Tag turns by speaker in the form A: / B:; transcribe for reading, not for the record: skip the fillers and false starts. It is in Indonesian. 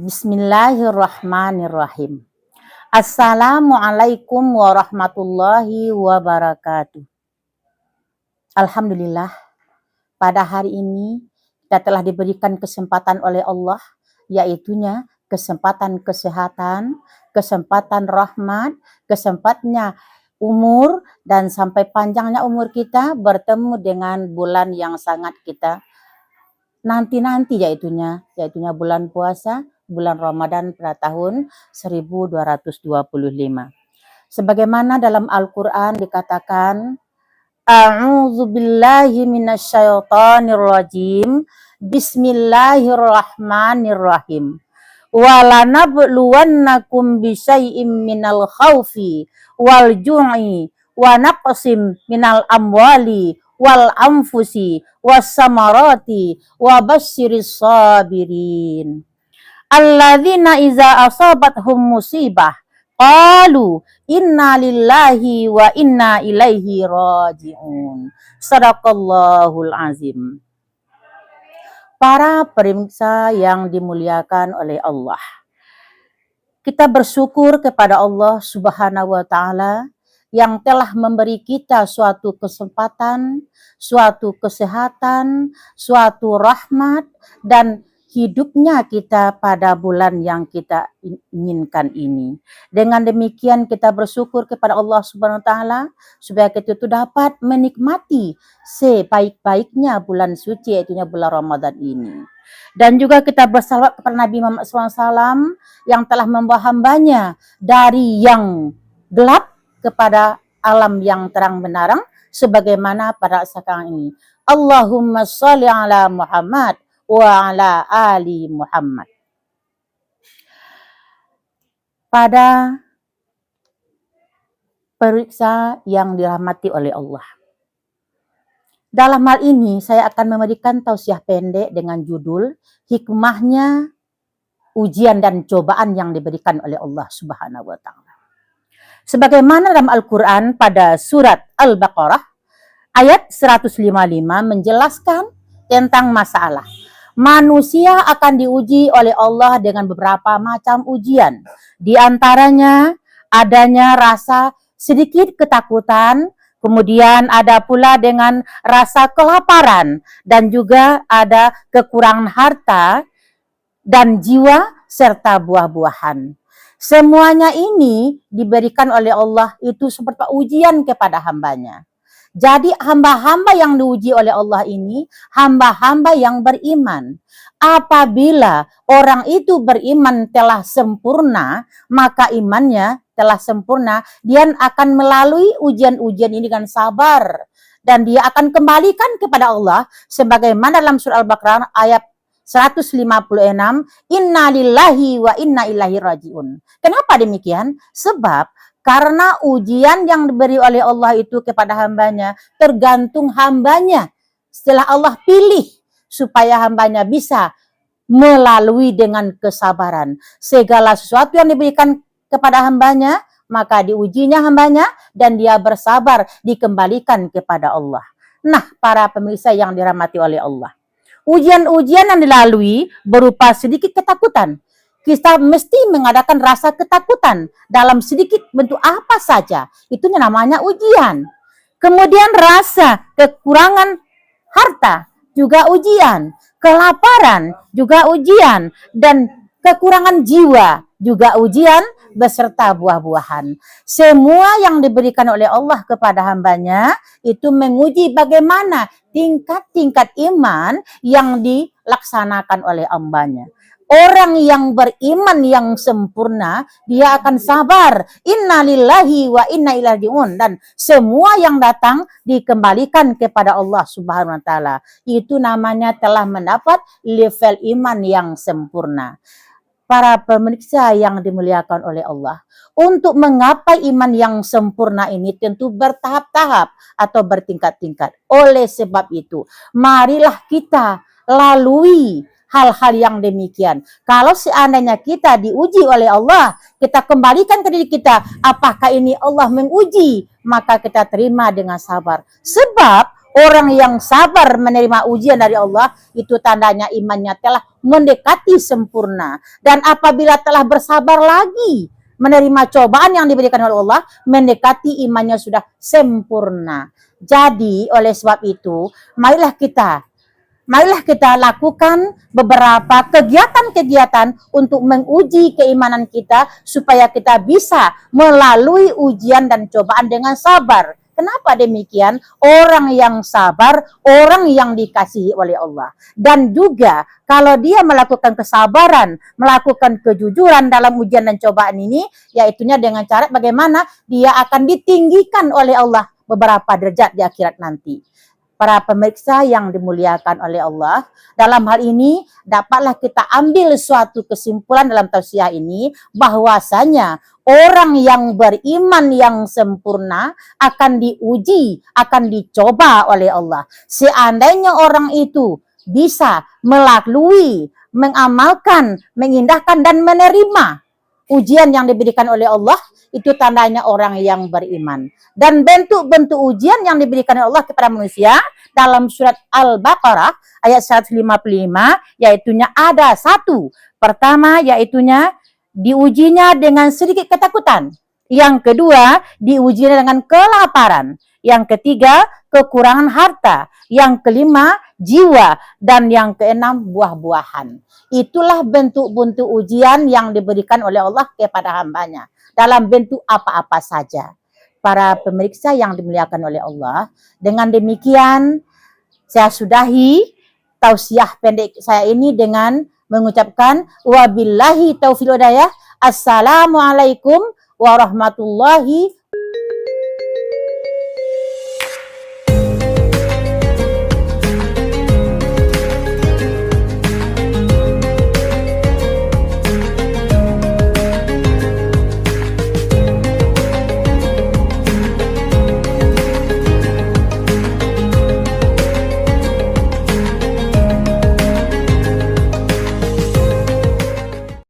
A: Bismillahirrahmanirrahim. Assalamualaikum warahmatullahi wabarakatuh. Alhamdulillah, pada hari ini kita telah diberikan kesempatan oleh Allah, yaitunya kesempatan kesehatan, kesempatan rahmat, kesempatnya umur, dan sampai panjangnya umur kita bertemu dengan bulan yang sangat kita nanti-nanti, yaitunya bulan puasa, bulan Ramadan pada tahun 1425. Sebagaimana dalam Al-Quran dikatakan, A'udzubillahi minasyaitonirrajim, Bismillahirrahmanirrahim. Walanabluwannakum bisyai'im minal khawfi wal ju'i wa naqsim minal amwali wal anfusi was samarati wa basyiris sabirin. Alladzina iza asabathum musibah qalu inna lillahi wa inna ilaihi raji'un. Sadaqallahul azim. Para pemirsa yang dimuliakan oleh Allah, kita bersyukur kepada Allah Subhanahu wa Ta'ala yang telah memberi kita suatu kesempatan, suatu kesehatan, suatu rahmat, dan hidupnya kita pada bulan yang kita inginkan ini. Dengan demikian kita bersyukur kepada Allah Subhanahu wa Ta'ala supaya kita itu dapat menikmati sebaik-baiknya bulan suci, yaitu bulan Ramadan ini. Dan juga kita bersalawat kepada Nabi Muhammad SAW yang telah membawa hambanya dari yang gelap kepada alam yang terang benderang sebagaimana pada sekarang ini. Allahumma sholli ala Muhammad wa ala ali Muhammad. Pada periksa yang dirahmati oleh Allah, dalam hal ini saya akan memberikan tausiah pendek dengan judul hikmahnya ujian dan cobaan yang diberikan oleh Allah Subhanahu wa Ta'ala. Sebagaimana dalam Al-Quran pada surat Al-Baqarah ayat 155 menjelaskan tentang masalah manusia akan diuji oleh Allah dengan beberapa macam ujian. Di antaranya adanya rasa sedikit ketakutan, kemudian ada pula dengan rasa kelaparan, dan juga ada kekurangan harta dan jiwa serta buah-buahan. Semuanya ini diberikan oleh Allah itu seperti ujian kepada hambanya. Jadi hamba-hamba yang diuji oleh Allah ini hamba-hamba yang beriman. Apabila orang itu beriman telah sempurna, maka imannya telah sempurna, dia akan melalui ujian-ujian ini dengan sabar. Dan dia akan kembalikan kepada Allah sebagaimana dalam surah Al-Baqarah ayat 156, Inna lillahi wa inna ilaihi raji'un. Kenapa demikian? Sebab karena ujian yang diberi oleh Allah itu kepada hambanya, tergantung hambanya. Setelah Allah pilih supaya hambanya bisa melalui dengan kesabaran. Segala sesuatu yang diberikan kepada hambanya, maka diujinya hambanya dan dia bersabar, dikembalikan kepada Allah. Nah, para pemirsa yang dirahmati oleh Allah, ujian-ujian yang dilalui berupa sedikit ketakutan. Kita mesti mengadakan rasa ketakutan dalam sedikit bentuk apa saja. Itu namanya ujian. Kemudian rasa kekurangan harta juga ujian. Kelaparan juga ujian. Dan kekurangan jiwa juga ujian beserta buah-buahan. Semua yang diberikan oleh Allah kepada hambanya itu menguji bagaimana tingkat-tingkat iman yang dilaksanakan oleh hambanya. Orang yang beriman yang sempurna, dia akan sabar. Inna lillahi wa inna ilaihi raji'un. Dan semua yang datang dikembalikan kepada Allah Subhanahu wa Ta'ala. Itu namanya telah mendapat level iman yang sempurna. para pemirsa yang dimuliakan oleh Allah, untuk menggapai iman yang sempurna ini tentu bertahap-tahap atau bertingkat-tingkat. Oleh sebab itu, marilah kita lalui hal-hal yang demikian. Kalau seandainya kita diuji oleh Allah, kita kembalikan ke diri kita, apakah ini Allah menguji? Maka kita terima dengan sabar. Sebab orang yang sabar menerima ujian dari Allah, itu tandanya imannya telah mendekati sempurna. Dan apabila telah bersabar lagi menerima cobaan yang diberikan oleh Allah, mendekati imannya sudah sempurna. Jadi oleh sebab itu, marilah kita lakukan beberapa kegiatan-kegiatan untuk menguji keimanan kita supaya kita bisa melalui ujian dan cobaan dengan sabar. Kenapa demikian? Orang yang sabar, orang yang dikasihi oleh Allah. Dan juga kalau dia melakukan kesabaran, melakukan kejujuran dalam ujian dan cobaan ini, yaitunya dengan cara bagaimana dia akan ditinggikan oleh Allah beberapa derajat di akhirat nanti. Para pemirsa yang dimuliakan oleh Allah, dalam hal ini dapatlah kita ambil suatu kesimpulan dalam tausiah ini, bahwasanya orang yang beriman yang sempurna akan diuji, akan dicoba oleh Allah. Seandainya orang itu bisa melalui, mengamalkan, mengindahkan dan menerima ujian yang diberikan oleh Allah, itu tandanya orang yang beriman. Dan bentuk-bentuk ujian yang diberikan oleh Allah kepada manusia dalam surat Al-Baqarah ayat 155, yaitunya ada satu. Pertama, yaitunya diujinya dengan sedikit ketakutan. Yang kedua, diujinya dengan kelaparan. Yang ketiga, kekurangan harta. Yang kelima, jiwa. Dan yang keenam, buah-buahan. Itulah bentuk-bentuk ujian yang diberikan oleh Allah kepada hambanya. Dalam bentuk apa-apa saja. Para pemirsa yang dimuliakan oleh Allah, dengan demikian saya sudahi tausiah pendek saya ini dengan mengucapkan wabillahi taufiq wal hidayah. Assalamualaikum warahmatullahi